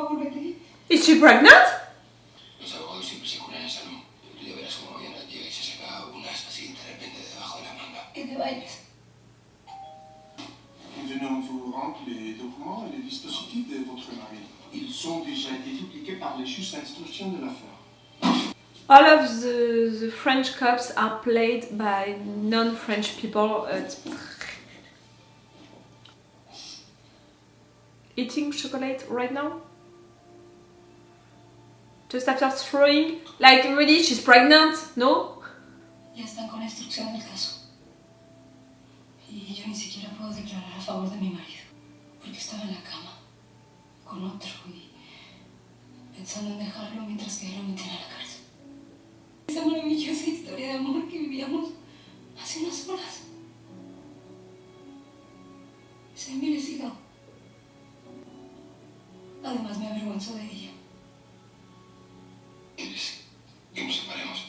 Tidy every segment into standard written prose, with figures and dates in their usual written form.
favor, vete. Is she pregnant? Los abogados siempre se curan en salud. Tú ya verás cómo mañana llega y se saca unas así de repente debajo de la manga. Que te vayas. Venez, on vous rendre les documents et les dispositifs de votre mari. Ils ont déjà été dupliqués par les juges d'instruction de l'affaire. All of the French cops are played by non-French people. Eating chocolate right now? Just after throwing? Like, really? She's pregnant? No? Ya están con la instrucción del caso. Y yo ni siquiera puedo declarar a favor de mi marido. Porque estaba en la cama. Con otro y pensando en dejarlo mientras que él lo metía a la cárcel. Esa maravillosa historia de amor que vivíamos hace unas horas. Se ha envilecido. Además me avergüenzo de ella. ¿Quieres que nos separemos?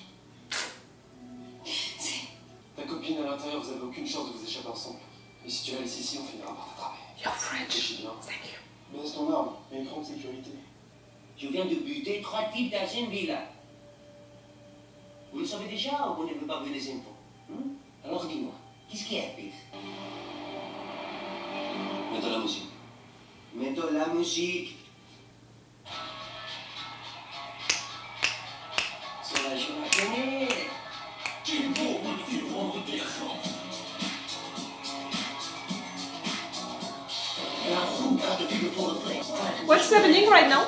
Sí. Ta copine à l'intérieur, vous avez aucune chance de vous échapper ensemble. Et si tu la laisses ici, on finira par t'attraper. You're French. Réfléchis bien. Thank you. Baisse ton arme, et écran de sécurité. Je viens de buter 3 types dans une villa. Vous le savez déjà ou vous n'avez pas vu les infos? Alors dis-moi, qu'est-ce qui est pire? Meto la música. Mettons la musique. Cela je la connais. What's happening right now?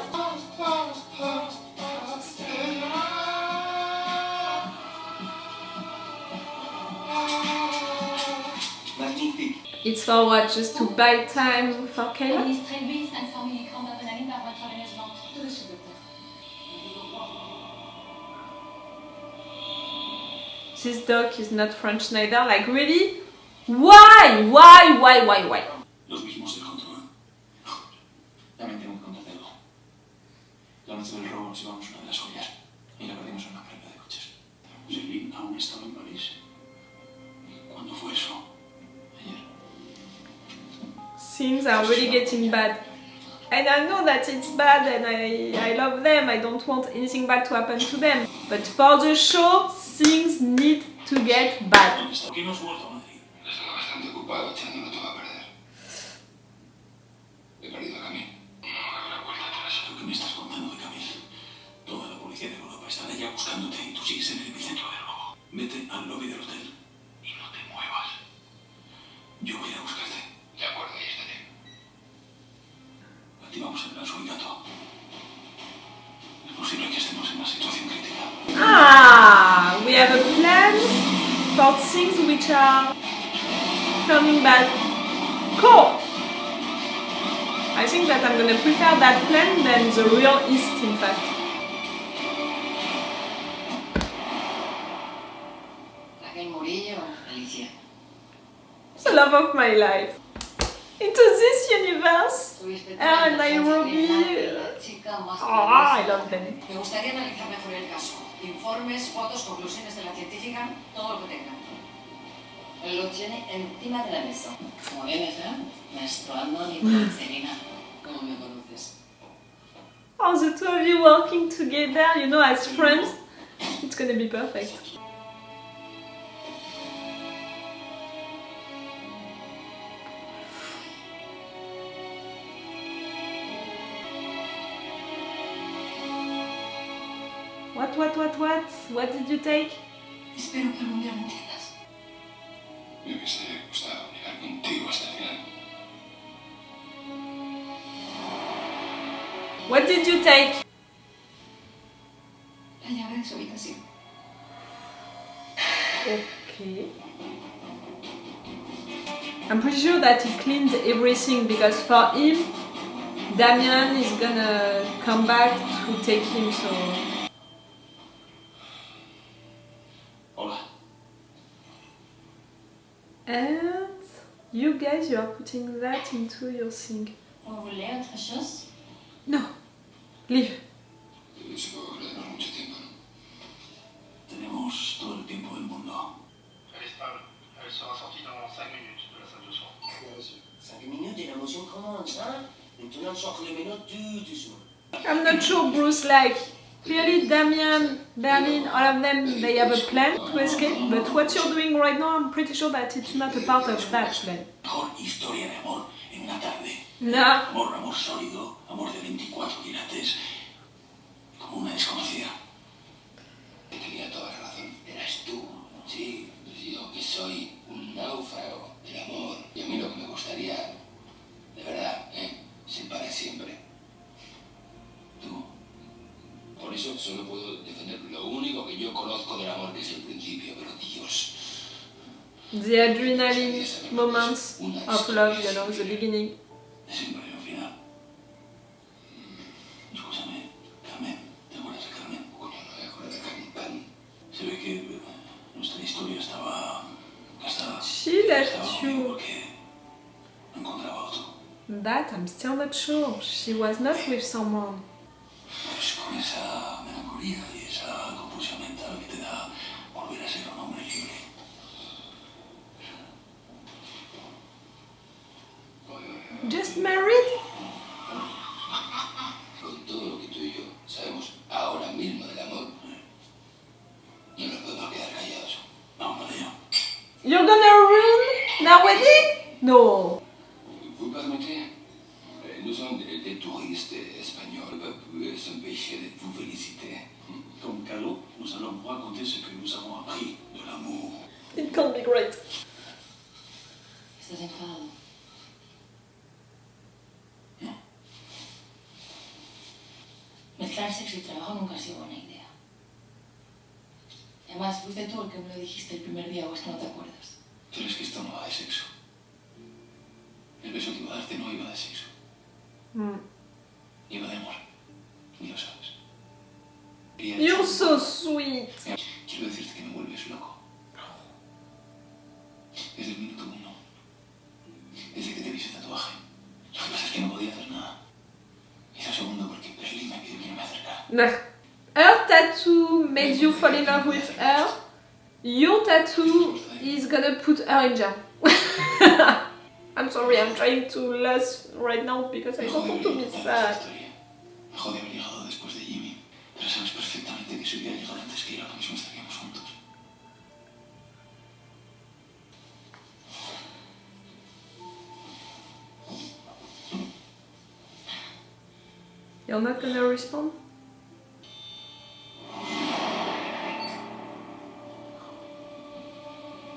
Magnifique. It's for what? Just to buy time for Kayla? Police très vite, 500 mg d'adrénaline par voie intraveineuse lente. Tout de suite, docteur. This doc is not French neither. Like, really? Why? Why? Los mismos del control. También tengo que contarte algo. La noche del robo nos llevamos una de las joyas y la perdimos en una carrera de coches. Celine aún estaba en París. ¿Cuándo fue eso? Ayer. Things are really getting bad. And I know that it's bad and I love them. I don't want anything bad to happen to them. But for the show, things need to get bad. ¿Por qué no has vuelto a Madrid? Estaba bastante ocupado echándolo todo a perder. He perdido a Camille. No habrá vuelta atrás. ¿Lo que me estás contando de Camille? Toda la policía de Europa está allá buscándote y tú sigues en el epicentro del robo. Vete al lobby del hotel y no te muevas. Yo voy a ir a buscarte. De acuerdo, ahí estaré. Activamos el plan Suricate. Es posible que estemos en una situación crítica. Ah, we have a plan for things which are turning bad. Cool! I think that I'm gonna prefer that plan than the real Heist, in fact. Raquel Murillo, Alicia. It's the love of my life. Into this universe, and Nairobi. I love them. Me gustaría analizar mejor el caso. Informes, fotos, conclusiones de la científica, todo lo que tengan. Él lo tiene encima de la mesa. Como vienes, menstruando ni con Selena, como me conoces. Oh, the two of you working together, you know, as friends, it's gonna be perfect. What? What did you take? Espero que algún día lo entiendas. Me hubiese gustado llegar contigo hasta el final. What did you take? La llave de su habitación. Okay. I'm pretty sure that he cleaned everything because for him, Damian is gonna come back to take him, so... Hola. And you guys, you are putting that into your sink. ¿Vous voulez autre chose? No, leave. Supongo que tenemos mucho tiempo, ¿no? Tenemos todo el tiempo del mundo. Elle est stable. Elle sera sortie dans 5 minutes de la salle de soins. 5 minutes et la motion commence, hein? Maintenant, sort les menottes tout doucement. I'm not sure, Bruce, like, clearly Damian, Berlin, all of them, they have a plan to escape, but what you're doing right now, I'm pretty sure that it's not a part of that plan. Mejor historia de amor en una tarde. No. Amor sólido, amor de 24 quilates, como una desconocida. Tenía toda la razón. Eras tú. Sí, yo que soy un náufrago del amor. Y a mí lo que me gustaría, de verdad, ser para siempre. Tú. Por eso solo puedo defender lo único que yo conozco del amor, que es el principio, pero Dios. The adrenaline moments of love, you know, the beginning. Siempre hay un final. Escúchame, Carmen, ¿te acuerdas de Carmen? Coño, no me acuerdo de Carmen. Se ve que nuestra historia estaba gastada. She left Estaba you. porque no encontraba otro. That I'm still not sure. She was not with someone. Pues con esa melancolía y esa compulsión mental que te da volver a ser un hombre libre. Just married? Con todo lo que tú y yo sabemos ahora mismo del amor, no nos podemos quedar callados. Vamos para allá. You're gonna ruin their wedding? No. Vous permettez? Nous sommes des touristes espagnols, s'empêcher de vous féliciter. Con Calo, nous allons vous raconter ce que nous avons appris de l'amour. It can't be great. ¿Estás enfadado? No. Mezclar sexo y trabajo nunca ha sido buena idea. Además, fuiste tú el que me lo dijiste el primer día, o es que no te acuerdas. Pero es que esto no va de sexo. El beso que iba a darte no iba de sexo. Iba de amor. Y lo sabes. You're so sweet. Quiero decirte que me vuelves loco. Desde el minuto uno. Desde que te vi ese tatuaje. Lo que pasa es que no podía hacer nada. Y lo segundo porque Berlin me pidió que no me acercara. No. Her tattoo made you fall in love with her. Your tattoo is gonna put her in jail. I'm sorry, I'm trying to laugh right now because I don't want to be sad. Me jode haber llegado después de Jimmy. Pero sabes perfectamente que si hubiera llegado antes que ir ahora mismo estaríamos juntos. You're not gonna respond?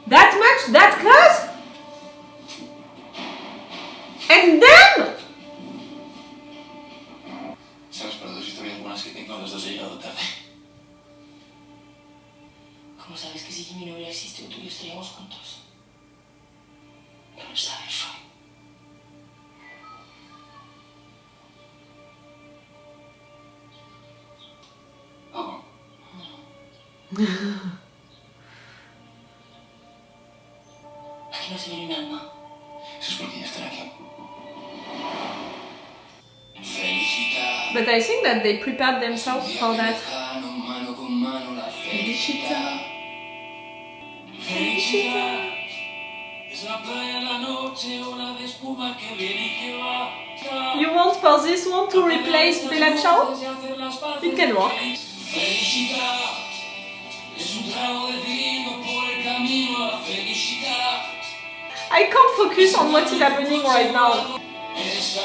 That much? That close? And then? Sabes, para dos historias buenas que tengo, las dos he llegado tarde. ¿Cómo sabes que si Jimmy no hubiera existido, tú y yo estaríamos juntos? No lo sabes, Roy. Vamos. Aquí no se viene un alma. Eso es porque ya están aquí. Felicita. But I think that they prepared themselves for that. Mano con mano la felicita. Felicita. Es la playa, la noche, ola de espuma que viene y que va. You want for this one to replace Bella Ciao? It can work. Felicita. Es un trago de vino por el camino a la felicidad. I can't focus on what is happening right now. Esa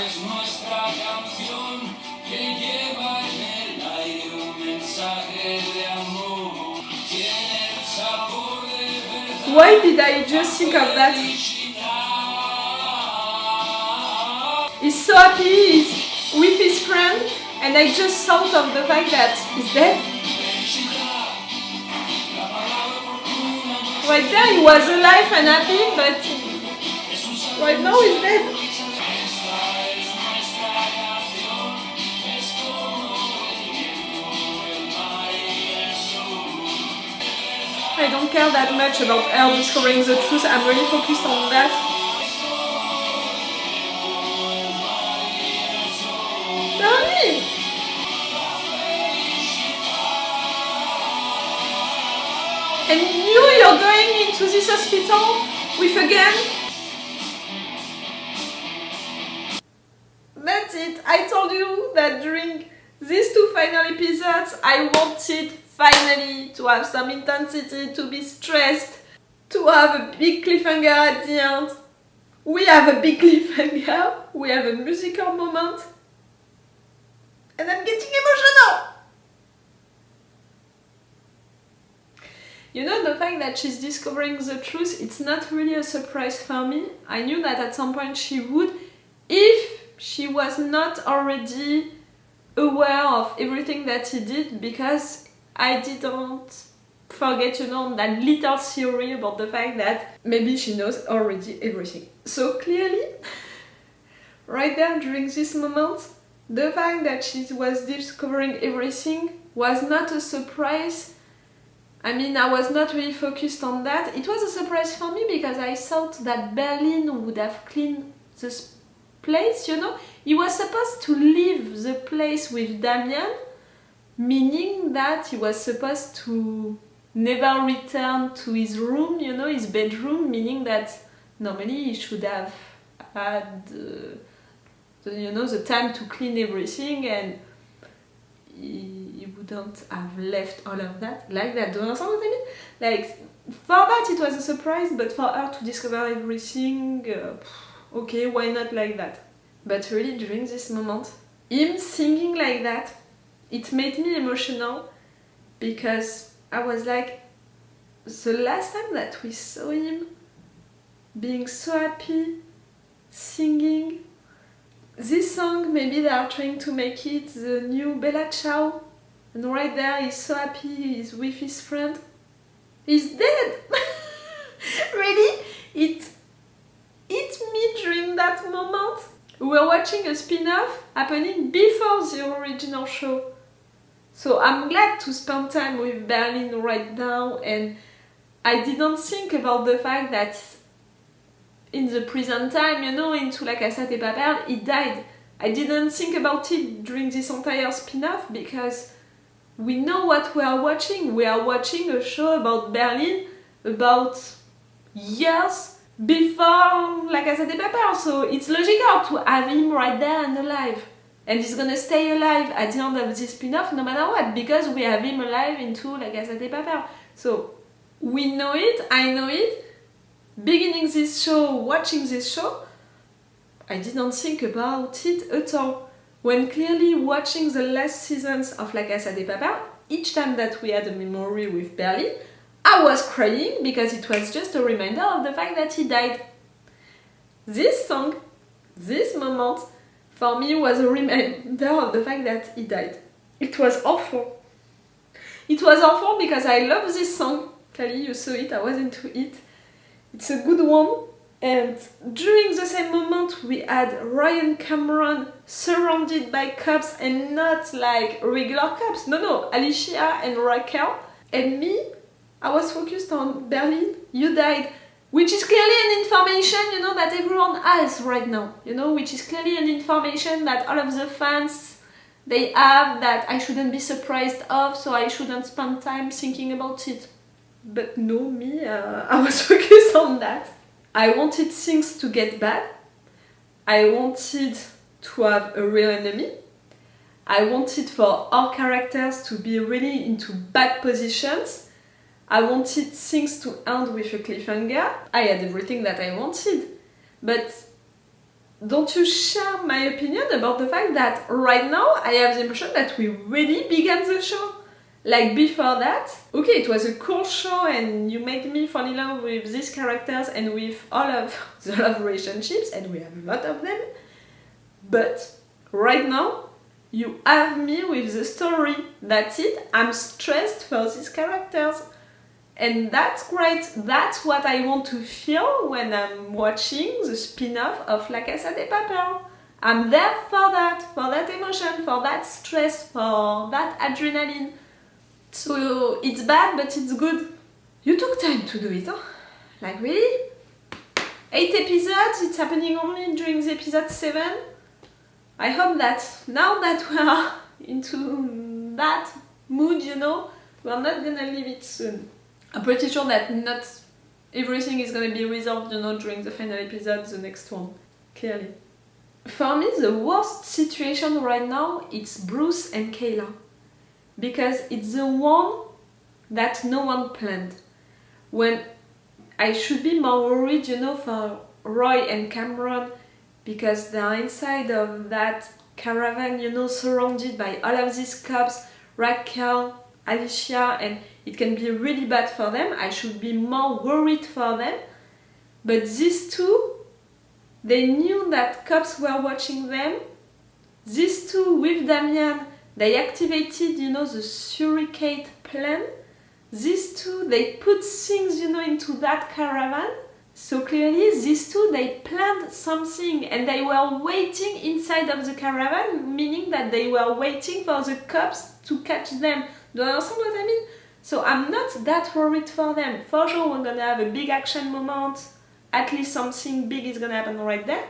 es nuestra canción que lleva en el aire un mensaje de amor. Tiene el sabor de verdad. Why did I just think of that? He's so happy he's with his friend, and I just thought of the fact that he's dead. Right there he was alive and happy, but right now he's dead. I don't care that much about her discovering the truth, I'm really focused on that. Darling! And you're going into this hospital with a gun? That's that's it. I told you that during these 2 final episodes, I wanted finally to have some intensity, to be stressed, to have a big cliffhanger at the end. We have a big cliffhanger, we have a musical moment, and I'm getting emotional! You know, the fact that she's discovering the truth, it's not really a surprise for me. I knew that at some point she would, if she was not already aware of everything that he did, because I didn't forget, you know, that little theory about the fact that maybe she knows already everything. So clearly, right there during this moment, the fact that she was discovering everything was not a surprise. I mean, I was not really focused on that. It was a surprise for me because I thought that Berlin would have cleaned this place, you know. He was supposed to leave the place with Damian, meaning that he was supposed to never return to his room, you know, his bedroom, meaning that normally he should have had the time to clean everything, and he wouldn't have left all of that like that. Do you understand what I mean? Like, for that it was a surprise, but for her to discover everything, okay, why not like that? But really, during this moment, him singing like that, it made me emotional, because I was like, the last time that we saw him being so happy, singing this song, maybe they are trying to make it the new Bella Ciao, and right there he's so happy, he's with his friend. He's dead! Really? It hit me during that moment. We were watching a spin-off happening before the original show. So I'm glad to spend time with Berlin right now, and I didn't think about the fact that in the present time, you know, into La Casa de Papel, he died. I didn't think about it during this entire spin-off, because we know what we are watching. We are watching a show about Berlin about years before La Casa de Papel, so it's logical to have him right there and alive. And he's gonna stay alive at the end of this spin-off no matter what, because we have him alive into La Casa de Papel. So we know it, I know it. Beginning this show, watching this show, I didn't think about it at all. When clearly watching the last seasons of La Casa de Papel, each time that we had a memory with Berlin, I was crying because it was just a reminder of the fact that he died. This song, this moment, for me was a reminder of the fact that he died. It was awful. It was awful because I love this song. Clearly you saw it, I was into it. It's a good one. And during the same moment we had Roi and Cameron surrounded by cops, and not like regular cops. No, Alicia and Raquel. And me, I was focused on Berlin, you died. Which is clearly an information, you know, that everyone has right now. You know, which is clearly an information that all of the fans, they have, that I shouldn't be surprised of, so I shouldn't spend time thinking about it. But no, me, I was focused on that. I wanted things to get bad. I wanted to have a real enemy. I wanted for our characters to be really into bad positions. I wanted things to end with a cliffhanger. I had everything that I wanted. But don't you share my opinion about the fact that right now I have the impression that we really began the show? Like before that, okay, it was a cool show and you made me fall in love with these characters and with all of the love relationships, and we have a lot of them. But right now, you have me with the story. That's it. I'm stressed for these characters. And that's great. That's what I want to feel when I'm watching the spin-off of La Casa de Papel. I'm there for that emotion, for that stress, for that adrenaline. So it's bad, but it's good. You took time to do it, huh? Like really? 8 episodes, it's happening only during the episode 7. I hope that now that we are into that mood, you know, we're not gonna leave it soon. I'm pretty sure that not everything is gonna be resolved, you know, during the final episode, the next one. Clearly. For me, the worst situation right now it's Bruce and Keyla, because it's the one that no one planned. When I should be more worried, you know, for Roi and Cameron, because they're inside of that caravan, you know, surrounded by all of these cops, Raquel, Alicia, and it can be really bad for them. I should be more worried for them. But these two, they knew that cops were watching them. These two with Damian, they activated, you know, the Suricate Plan. These two, they put things, you know, into that caravan. So clearly, these two, they planned something and they were waiting inside of the caravan, meaning that they were waiting for the cops to catch them. Do you understand what I mean? So I'm not that worried for them. For sure, we're gonna have a big action moment. At least something big is gonna happen right there.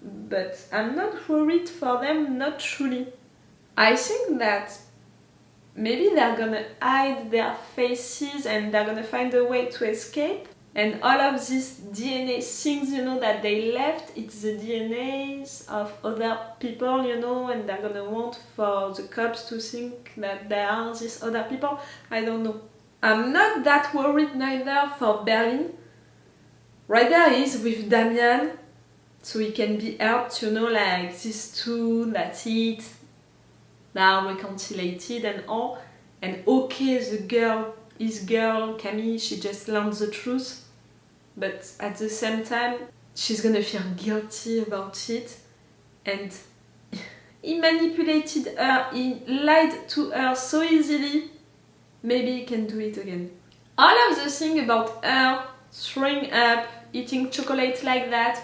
But I'm not worried for them, not truly. I think that maybe they're gonna hide their faces and they're gonna find a way to escape. And all of these DNA things, you know, that they left, it's the DNAs of other people, you know, and they're gonna want for the cops to think that they are these other people. I don't know. I'm not that worried neither for Berlin. Right there he is with Damian, so he can be helped, you know, like these two, that's it. They are reconciliated and all. And okay, the girl, his girl, Camille, she just learned the truth. But at the same time, she's gonna feel guilty about it. And he manipulated her, he lied to her so easily. Maybe he can do it again. All of the thing about her throwing up, eating chocolate like that,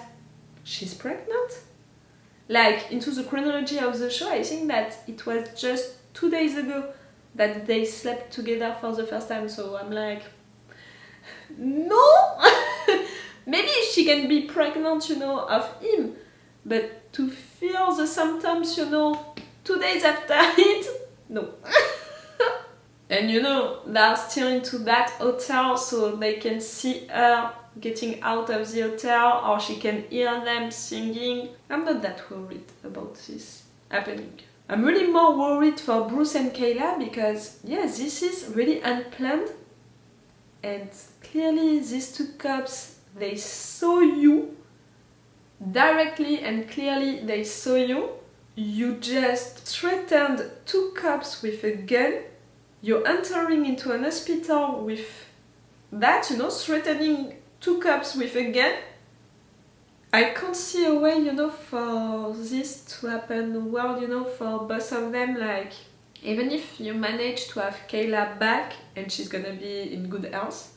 she's pregnant? Like, into the chronology of the show, I think that it was just 2 days ago that they slept together for the first time. So I'm like, no! Maybe she can be pregnant, you know, of him. But to feel the symptoms, you know, 2 days after it, no. And you know, they're still into that hotel, so they can see her getting out of the hotel, or she can hear them singing. I'm not that worried about this happening. I'm really more worried for Bruce and Keyla because, yeah, this is really unplanned. And clearly these two cops, they saw you directly and clearly they saw you. You just threatened 2 cops with a gun. You're entering into an hospital with that, you know, threatening 2 cops with a gun. I can't see a way, you know, for this to happen well, you know, for both of them. Like, even if you manage to have Keyla back and she's gonna be in good health,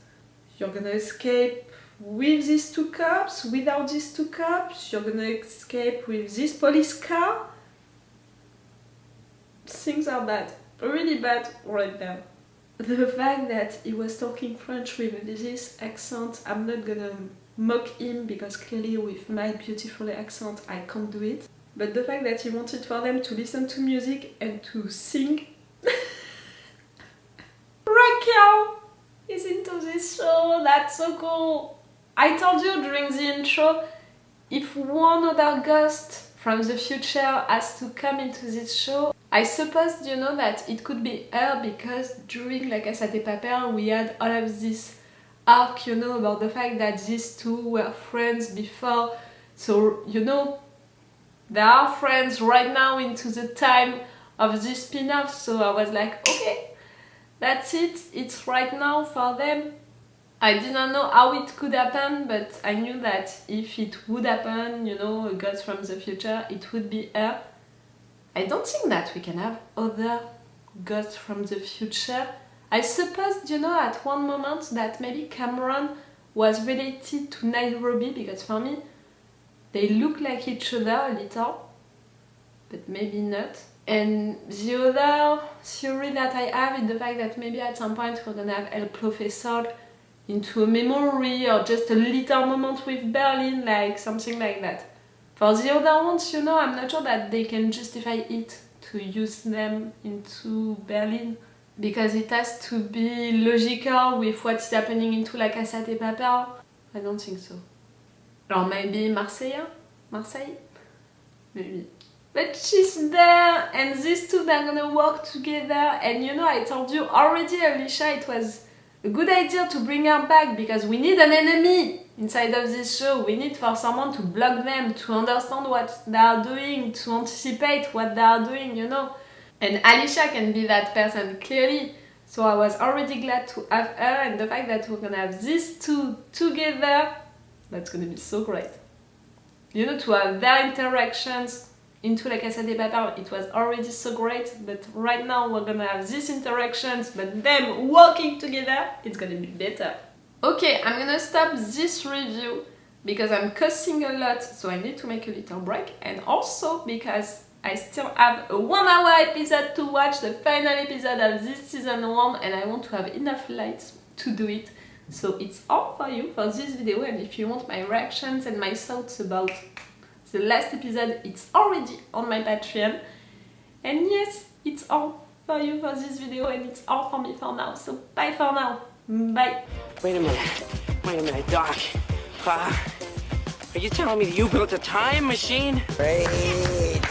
you're gonna escape with these 2 cops, without these 2 cops, you're gonna escape with this police car. Things are bad, really bad right now. The fact that he was talking French with this accent, I'm not gonna mock him because clearly with my beautiful accent I can't do it. But the fact that he wanted for them to listen to music and to sing. Raquel is into this show, that's so cool. I told you during the intro, if one other ghost from the future has to come into this show, I suppose, you know, that it could be her because during La Casa de Papel we had all of this arc, you know, about the fact that these two were friends before. So, you know, they are friends right now into the time of this spin-off. So I was like, okay, that's it, it's right now for them. I didn't know how it could happen, but I knew that if it would happen, you know, a ghost from the future, it would be her. I don't think that we can have other ghosts from the future. I suppose, you know, at one moment that maybe Cameron was related to Nairobi, because for me, they look like each other a little, but maybe not. And the other theory that I have is the fact that maybe at some point we're gonna have El Professor into a memory or just a little moment with Berlin, like something like that. For the other ones, you know, I'm not sure that they can justify it to use them into Berlin because it has to be logical with what is happening into La Casa de Papel. I don't think so. Or maybe Marseille? maybe. But she's there, and these two, they're gonna work together. And you know, I told you already, Alicia, it was a good idea to bring her back because we need an enemy inside of this show. We need for someone to block them, to understand what they are doing, to anticipate what they are doing, you know. And Alicia can be that person, clearly. So I was already glad to have her, and the fact that we're gonna have these two together, that's gonna be so great. You know, to have their interactions into La Casa de Papel, it was already so great, but right now we're gonna have these interactions, but them working together, it's gonna be better. Okay, I'm gonna stop this review because I'm cussing a lot, so I need to make a little break, and also because I still have a 1 hour episode to watch, the final episode of this season 1, and I want to have enough light to do it. So it's all for you for this video, and if you want my reactions and my thoughts about the last episode, it's already on my Patreon. And yes, it's all for you for this video, and it's all for me for now. So bye for now. Bye. Wait a minute, Doc. Are you telling me you built a time machine? Great.